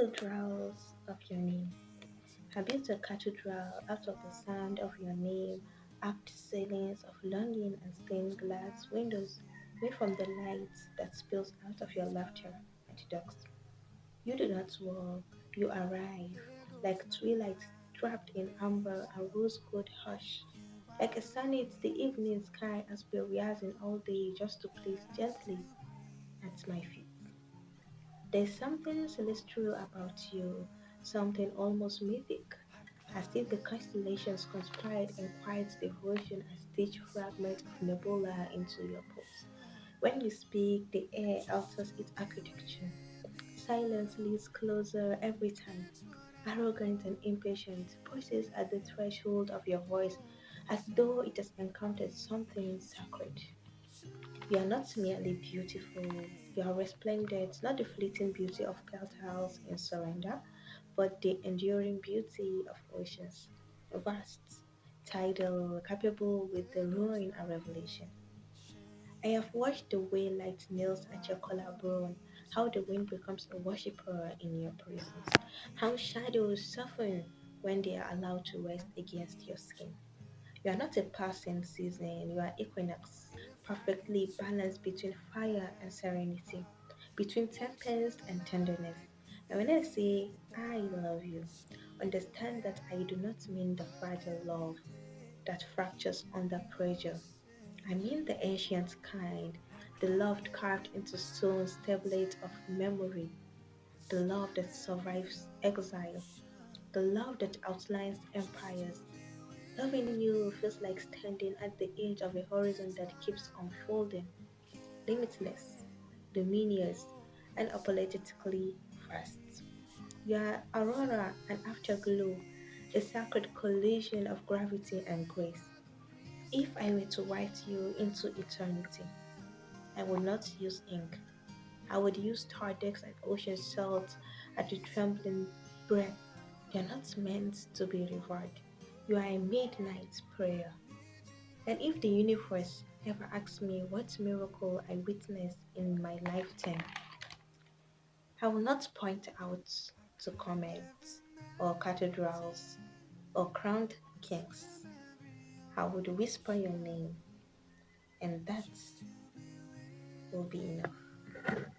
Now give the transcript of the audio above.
cathedrals of your name. I built a cathedral out of the sound of your name, arched ceilings of longing and stained glass windows made from the light that spills out of your laughter and ducks. You do not walk, you arrive, like twilight trapped in amber and rose gold hush. Like a sonnet, the evening sky has been rising all day just to place gently at my feet. There's something celestial about you, something almost mythic, as if the constellations conspired in quiet devotion and stitched fragments of nebula into your pulse. When you speak, the air alters its architecture. Silence leads closer every time. Arrogant and impatient, pauses at the threshold of your voice as though it has encountered something sacred. You are not merely beautiful, you are resplendent, not the fleeting beauty of petals in surrender, but the enduring beauty of oceans. Vast, tidal, capable with the ruin and revelation. I have watched the way light kneels at your collarbone, how the wind becomes a worshipper in your presence, how shadows soften when they are allowed to rest against your skin. You are not a passing season, you are equinox, perfectly balanced between fire and serenity, between tempest and tenderness. And when I say I love you, understand that I do not mean the fragile love that fractures under pressure. I mean the ancient kind, the love carved into stone's tablet of memory, the love that survives exile, the love that outlines empires. Loving you feels like standing at the edge of a horizon that keeps unfolding, limitless, luminous, and apologetically vast. You are aurora and afterglow, a sacred collision of gravity and grace. If I were to write you into eternity, I would not use ink. I would use stardust and ocean salt at the trembling breath. You're not meant to be revered. You are a midnight prayer. And if the universe ever asks me what miracle I witnessed in my lifetime, I will not point out to comets or cathedrals or crowned kings. I would whisper your name, and that will be enough.